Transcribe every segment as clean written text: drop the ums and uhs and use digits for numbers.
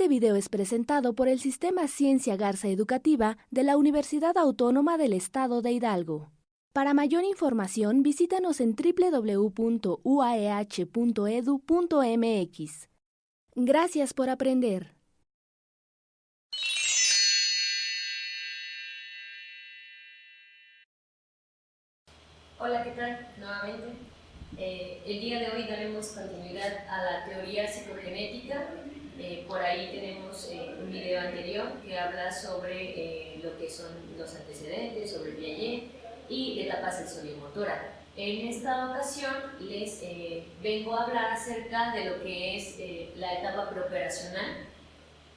video es presentado por el Sistema Ciencia Garza Educativa de la Universidad Autónoma del Estado de Hidalgo. Para mayor información, visítanos en www.uaeh.edu.mx. Gracias por aprender. Hola, ¿qué tal? Nuevamente. El día de hoy daremos continuidad a la teoría psicogenética. Por ahí tenemos un video anterior que habla sobre lo que son los antecedentes, sobre Piaget y etapa sensoriomotora. En esta ocasión les vengo a hablar acerca de lo que es la etapa preoperacional,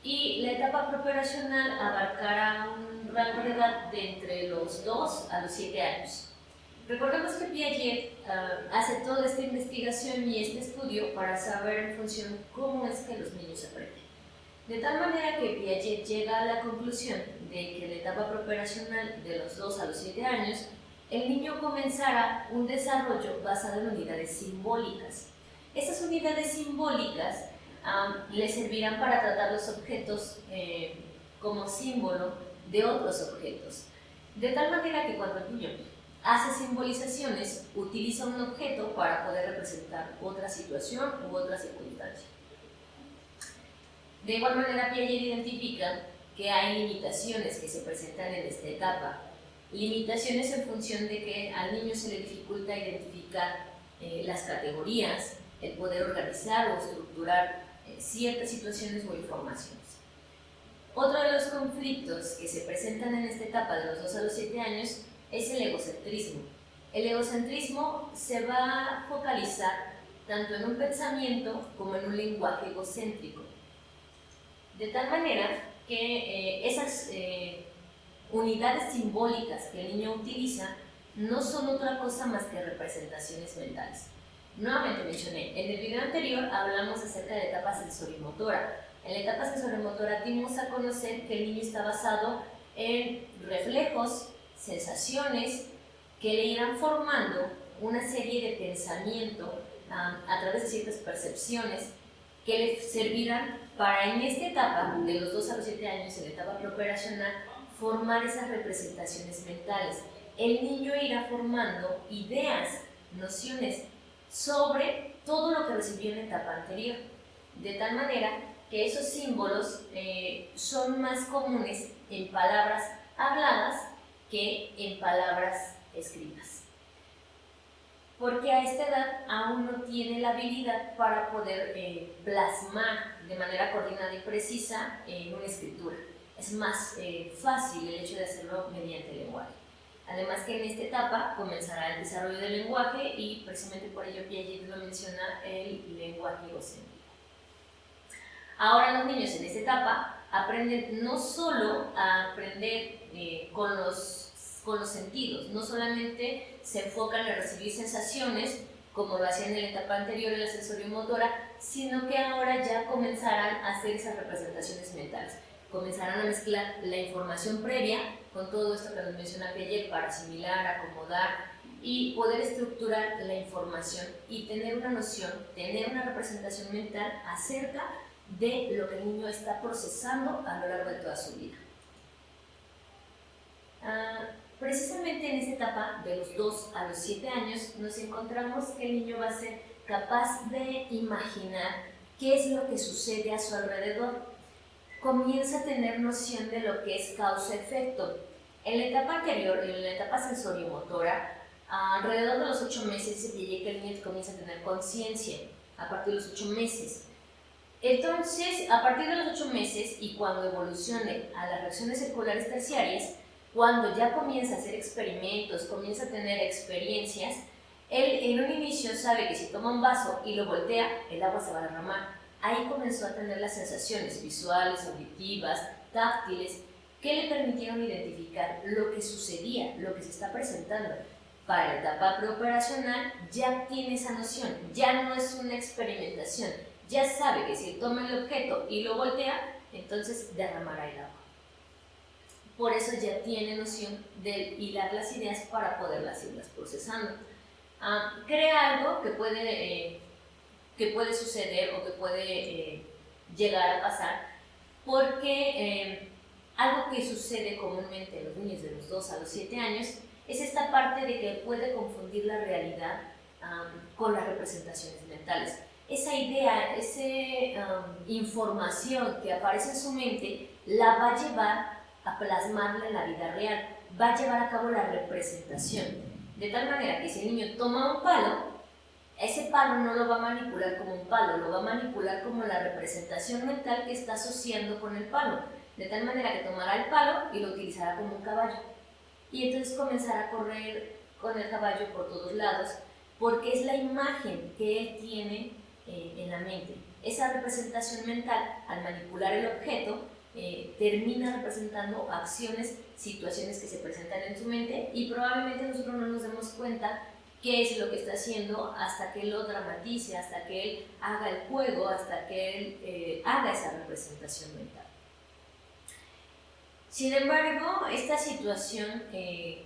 y la etapa preoperacional abarcará un rango de edad de entre los 2 a los 7 años. Recordemos que Piaget hace toda esta investigación y este estudio para saber en función cómo es que los niños aprenden. De tal manera que Piaget llega a la conclusión de que en la etapa preoperacional de los 2 a los 7 años, el niño comenzará un desarrollo basado en unidades simbólicas. Estas unidades simbólicas le servirán para tratar los objetos como símbolo de otros objetos. De tal manera que cuando el niño hace simbolizaciones, utiliza un objeto para poder representar otra situación u otra circunstancia. De igual manera, Piaget identifica que hay limitaciones que se presentan en esta etapa. Limitaciones en función de que al niño se le dificulta identificar las categorías, el poder organizar o estructurar ciertas situaciones o informaciones. Otro de los conflictos que se presentan en esta etapa de los 2 a los 7 años es el egocentrismo. El egocentrismo se va a focalizar tanto en un pensamiento como en un lenguaje egocéntrico. De tal manera que esas unidades simbólicas que el niño utiliza no son otra cosa más que representaciones mentales. Nuevamente mencioné, en el video anterior hablamos acerca de la etapa sensorimotora. En la etapa sensorimotora dimos a conocer que el niño está basado en reflejos, sensaciones que le irán formando una serie de pensamiento a través de ciertas percepciones que le servirán para en esta etapa, de los 2 a los 7 años, en la etapa preoperacional, formar esas representaciones mentales. El niño irá formando ideas, nociones sobre todo lo que recibió en la etapa anterior, de tal manera que esos símbolos son más comunes en palabras habladas que en palabras escritas, porque a esta edad aún no tiene la habilidad para poder plasmar de manera coordinada y precisa en una escritura. Es más fácil el hecho de hacerlo mediante el lenguaje. Además que en esta etapa comenzará el desarrollo del lenguaje y precisamente por ello Piaget lo menciona, el lenguaje egocéntrico. Ahora los niños en esta etapa aprenden no solo a aprender con los sentidos, no solamente se enfocan en recibir sensaciones como lo hacían en la etapa anterior en la sensoriomotora, sino que ahora ya comenzarán a hacer esas representaciones mentales. Comenzarán a mezclar la información previa con todo esto que nos menciona Piaget para asimilar, acomodar y poder estructurar la información y tener una noción, tener una representación mental acerca de lo que el niño está procesando a lo largo de toda su vida. Precisamente en esta etapa, de los 2 a los 7 años, nos encontramos que el niño va a ser capaz de imaginar qué es lo que sucede a su alrededor. Comienza a tener noción de lo que es causa-efecto. En la etapa anterior, en la etapa sensoriomotora, alrededor de los 8 meses se dice que el niño comienza a tener conciencia, a partir de los 8 meses. Entonces, a partir de los 8 meses y cuando evolucione a las reacciones circulares terciarias, cuando ya comienza a hacer experimentos, comienza a tener experiencias, él en un inicio sabe que si toma un vaso y lo voltea, el agua se va a derramar. Ahí comenzó a tener las sensaciones visuales, auditivas, táctiles, que le permitieron identificar lo que sucedía, lo que se está presentando. Para la etapa preoperacional ya tiene esa noción, ya no es una experimentación, ya sabe que si toma el objeto y lo voltea, entonces derramará el agua. Por eso ya tiene noción de hilar las ideas para poderlas irlas procesando. Crea algo que puede suceder o que puede llegar a pasar, porque algo que sucede comúnmente en los niños de los 2 a los 7 años es esta parte de que puede confundir la realidad con las representaciones mentales. Esa idea, esa información que aparece en su mente la va a llevar a plasmarla en la vida real, va a llevar a cabo la representación, de tal manera que si el niño toma un palo, ese palo no lo va a manipular como un palo, lo va a manipular como la representación mental que está asociando con el palo, de tal manera que tomará el palo y lo utilizará como un caballo. Y entonces comenzará a correr con el caballo por todos lados, porque es la imagen que él tiene en la mente. Esa representación mental, al manipular el objeto, termina representando acciones, situaciones que se presentan en su mente, y probablemente nosotros no nos demos cuenta qué es lo que está haciendo hasta que él lo dramatice, hasta que él haga el juego, hasta que él haga esa representación mental. Sin embargo, esta situación que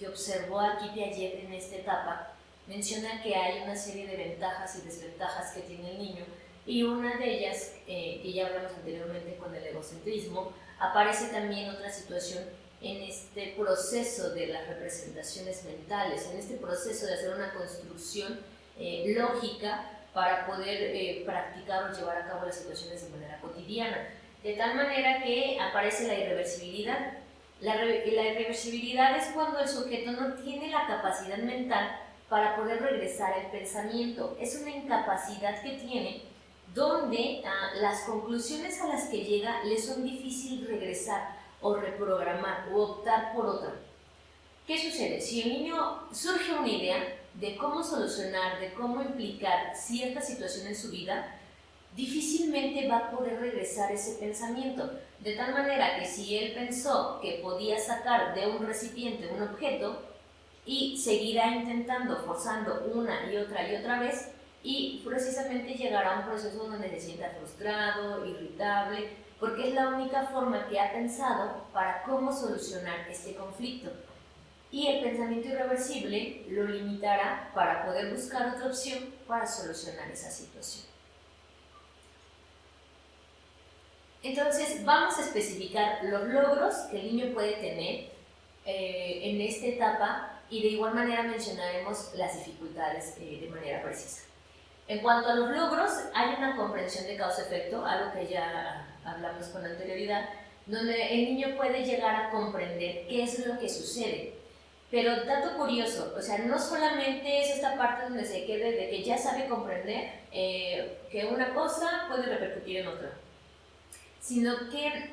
observó aquí Piaget en esta etapa menciona que hay una serie de ventajas y desventajas que tiene el niño, y una de ellas, que ya hablamos anteriormente con el egocentrismo, aparece también otra situación en este proceso de las representaciones mentales, en este proceso de hacer una construcción lógica para poder practicar o llevar a cabo las situaciones de manera cotidiana, de tal manera que aparece la irreversibilidad. La irreversibilidad es cuando el sujeto no tiene la capacidad mental para poder regresar el pensamiento. Es una incapacidad que tiene donde las conclusiones a las que llega le son difícil regresar o reprogramar o optar por otra. ¿Qué sucede? Si el niño surge una idea de cómo solucionar, de cómo implicar cierta situación en su vida, difícilmente va a poder regresar ese pensamiento, de tal manera que si él pensó que podía sacar de un recipiente un objeto, y seguirá intentando, forzando una y otra vez, y precisamente llegará a un proceso donde se sienta frustrado, irritable, porque es la única forma que ha pensado para cómo solucionar este conflicto. Y el pensamiento irreversible lo limitará para poder buscar otra opción para solucionar esa situación. Entonces, vamos a especificar los logros que el niño puede tener en esta etapa, y de igual manera mencionaremos las dificultades de manera precisa. En cuanto a los logros, hay una comprensión de causa-efecto, algo que ya hablamos con anterioridad, donde el niño puede llegar a comprender qué es lo que sucede. Pero dato curioso, o sea, no solamente es esta parte donde se quede de que ya sabe comprender que una cosa puede repercutir en otra, sino que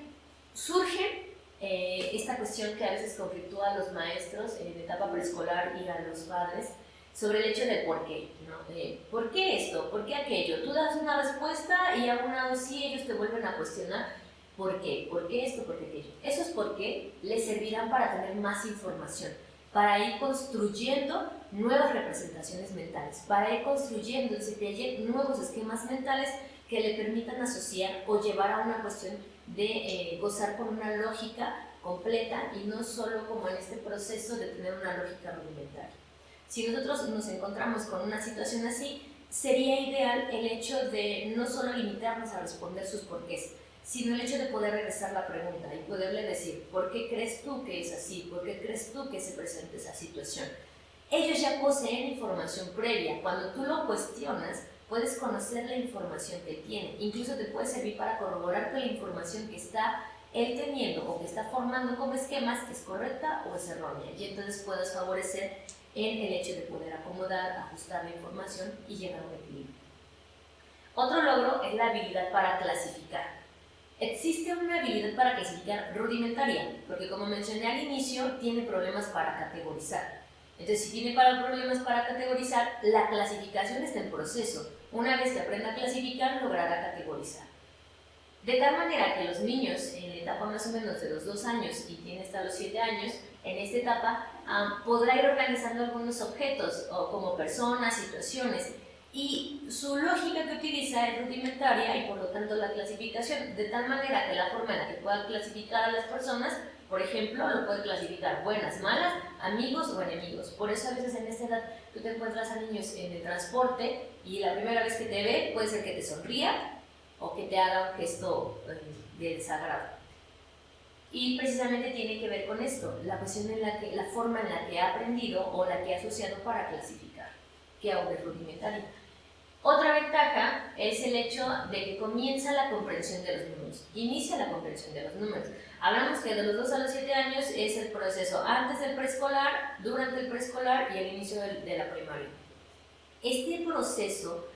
surge esta cuestión que a veces conflictúa a los maestros en etapa preescolar y a los padres sobre el hecho del por qué, ¿no? ¿Por qué esto? ¿Por qué aquello? Tú das una respuesta y aún así ellos te vuelven a cuestionar ¿por qué? ¿Por qué esto? ¿Por qué aquello? Esos por qué les servirán para tener más información, para ir construyendo nuevas representaciones mentales, para ir construyendo en Piaget nuevos esquemas mentales que le permitan asociar o llevar a una cuestión de gozar con una lógica completa y no solo como en este proceso de tener una lógica rudimentaria. Si nosotros nos encontramos con una situación así, sería ideal el hecho de no solo limitarnos a responder sus porqués, sino el hecho de poder regresar la pregunta y poderle decir, ¿por qué crees tú que es así? ¿Por qué crees tú que se presenta esa situación? Ellos ya poseen información previa. Cuando tú lo cuestionas, puedes conocer la información que tiene. Incluso te puede servir para corroborar que la información que está él teniendo o que está formando como esquemas es correcta o es errónea. Y entonces puedes favorecer en el hecho de poder acomodar, ajustar la información y llegar a un equilibrio. Otro logro es la habilidad para clasificar. Existe una habilidad para clasificar rudimentaria, porque como mencioné al inicio, tiene problemas para categorizar. Entonces, si tiene problemas para categorizar, la clasificación está en proceso. Una vez que aprenda a clasificar, logrará categorizar. De tal manera que los niños en la etapa más o menos de los 2 años y tiene hasta los 7 años, en esta etapa podrá ir organizando algunos objetos o como personas, situaciones, y su lógica que utiliza es rudimentaria y por lo tanto la clasificación, de tal manera que la forma en la que pueda clasificar a las personas, por ejemplo, lo puede clasificar buenas, malas, amigos o enemigos. Por eso a veces en esta edad tú te encuentras a niños en el transporte y la primera vez que te ve puede ser que te sonría o que te haga un gesto de desagrado. Y precisamente tiene que ver con esto, la cuestión en la forma en la que ha aprendido o la que ha asociado para clasificar, que aún es rudimentaria. Otra ventaja es el hecho de que comienza la comprensión de los números, inicia la comprensión de los números. Hablamos que de los 2 a los 7 años es el proceso antes del preescolar, durante el preescolar y el inicio de la primaria. Este proceso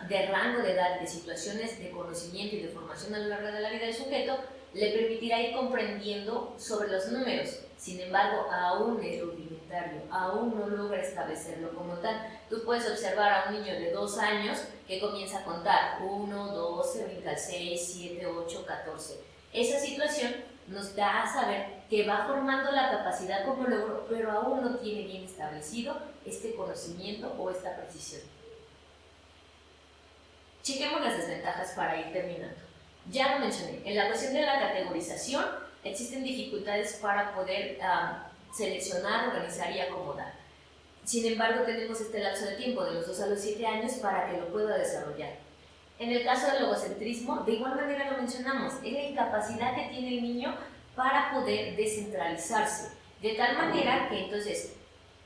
de rango de edad, de situaciones de conocimiento y de formación a lo largo de la vida del sujeto, le permitirá ir comprendiendo sobre los números. Sin embargo, aún es rudimentario, aún no logra establecerlo como tal. Tú puedes observar a un niño de 2 años que comienza a contar 1, 2, se brinca al 6, 7, 8, 14. Esa situación nos da a saber que va formando la capacidad como logro, pero aún no tiene bien establecido este conocimiento o esta precisión. Chequemos las desventajas para ir terminando. Ya lo mencioné, en la cuestión de la categorización existen dificultades para poder seleccionar, organizar y acomodar. Sin embargo, tenemos este lapso de tiempo de los 2 a los 7 años para que lo pueda desarrollar. En el caso del logocentrismo, de igual manera lo mencionamos, es la incapacidad que tiene el niño para poder descentralizarse, de tal manera que entonces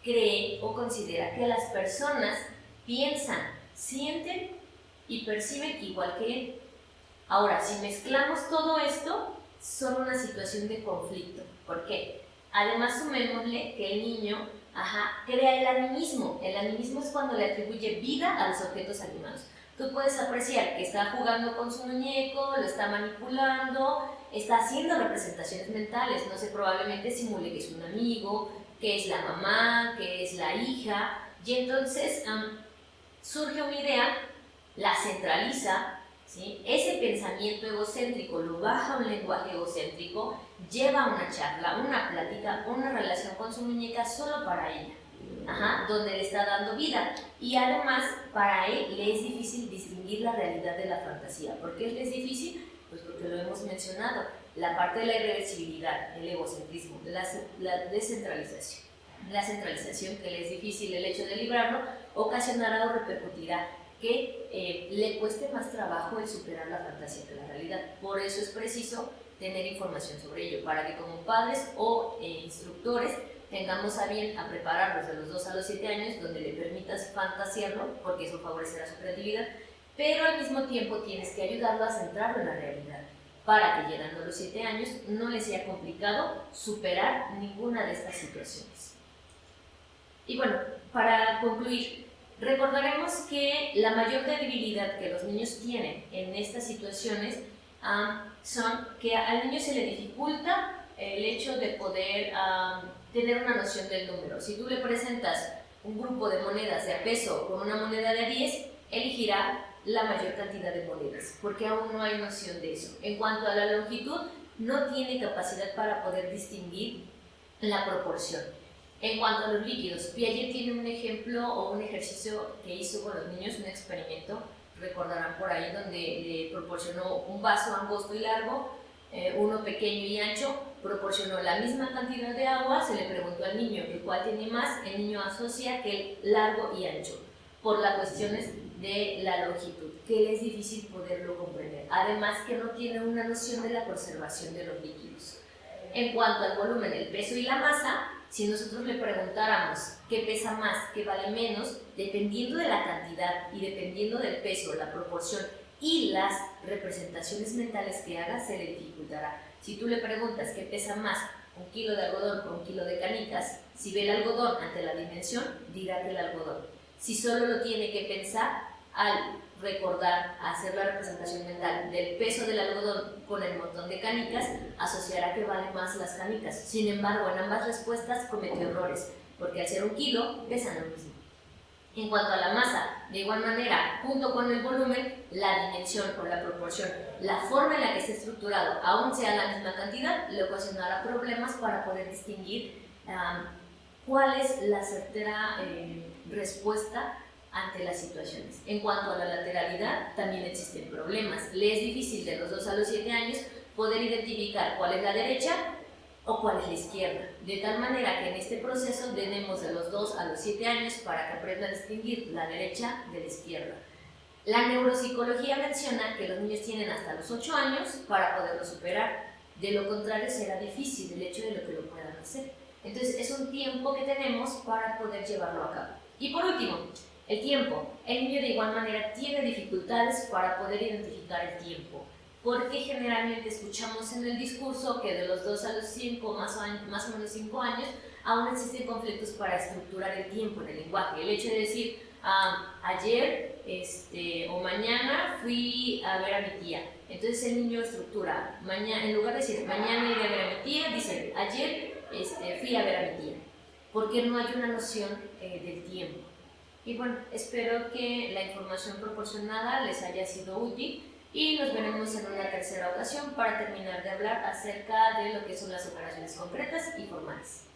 cree o considera que las personas piensan, sienten y perciben igual que él. Ahora, si mezclamos todo esto, son una situación de conflicto. ¿Por qué? Además, sumémosle que el niño crea el animismo. El animismo es cuando le atribuye vida a los objetos animados. Tú puedes apreciar que está jugando con su muñeco, lo está manipulando, está haciendo representaciones mentales. No sé, probablemente simule que es un amigo, que es la mamá, que es la hija. Y entonces surge una idea, la centraliza, ¿sí? Ese pensamiento egocéntrico lo baja a un lenguaje egocéntrico, lleva a una charla, una plática, una relación con su muñeca solo para ella, donde le está dando vida. Y además, para él le es difícil distinguir la realidad de la fantasía. ¿Por qué le es difícil? Pues porque lo hemos mencionado, la parte de la irreversibilidad, el egocentrismo, la descentralización. La centralización, que le es difícil el hecho de librarlo, ocasionará o repercutirá que le cueste más trabajo el superar la fantasía que la realidad. Por eso es preciso tener información sobre ello, para que como padres o instructores tengamos a bien a prepararlos de los 2 a los 7 años, donde le permitas fantasearlo, porque eso favorecerá su creatividad, pero al mismo tiempo tienes que ayudarlo a centrarlo en la realidad, para que llegando a los 7 años no le sea complicado superar ninguna de estas situaciones. Y bueno, para concluir, recordaremos que la mayor debilidad que los niños tienen en estas situaciones son que al niño se le dificulta el hecho de poder tener una noción del número. Si tú le presentas un grupo de monedas de a peso con una moneda de 10, elegirá la mayor cantidad de monedas, porque aún no hay noción de eso. En cuanto a la longitud, no tiene capacidad para poder distinguir la proporción. En cuanto a los líquidos, Piaget tiene un ejemplo o un ejercicio que hizo con los niños, un experimento, recordarán por ahí, donde le proporcionó un vaso angosto y largo, uno pequeño y ancho, proporcionó la misma cantidad de agua, se le preguntó al niño que cuál tiene más, el niño asocia que el largo y ancho, por las cuestiones de la longitud, que le es difícil poderlo comprender, además que no tiene una noción de la conservación de los líquidos. En cuanto al volumen, el peso y la masa, si nosotros le preguntáramos qué pesa más, qué vale menos, dependiendo de la cantidad y dependiendo del peso, la proporción y las representaciones mentales que haga, se le dificultará. Si tú le preguntas qué pesa más, 1 kilo de algodón o 1 kilo de canicas, si ve el algodón ante la dimensión, dirá que el algodón. Si solo lo tiene que pensar, al recordar, hacer la representación mental del peso del algodón con el montón de canicas, asociará que valen más las canicas. Sin embargo, en ambas respuestas cometió errores, porque al ser 1 kilo pesan lo mismo. En cuanto a la masa, de igual manera, junto con el volumen, la dimensión o la proporción, la forma en la que esté estructurado, aun sea la misma cantidad, le ocasionará problemas para poder distinguir cuál es la certera respuesta ante las situaciones. En cuanto a la lateralidad, también existen problemas. Le es difícil de los 2 a los 7 años poder identificar cuál es la derecha o cuál es la izquierda, de tal manera que en este proceso tenemos de los 2 a los 7 años para que aprenda a distinguir la derecha de la izquierda. La neuropsicología menciona que los niños tienen hasta los 8 años para poderlo superar. De lo contrario será difícil el hecho de lo que lo puedan hacer. Entonces es un tiempo que tenemos para poder llevarlo a cabo. Y por último, el tiempo. El niño de igual manera tiene dificultades para poder identificar el tiempo, porque generalmente escuchamos en el discurso que de los 2 a los 5, más o menos 5 años, aún existen conflictos para estructurar el tiempo en el lenguaje. El hecho de decir, ayer o mañana fui a ver a mi tía. Entonces el niño estructura, en lugar de decir mañana iré a ver a mi tía, dice ayer fui a ver a mi tía, porque no hay una noción del tiempo. Y bueno, espero que la información proporcionada les haya sido útil y nos veremos en una tercera ocasión para terminar de hablar acerca de lo que son las operaciones concretas y formales.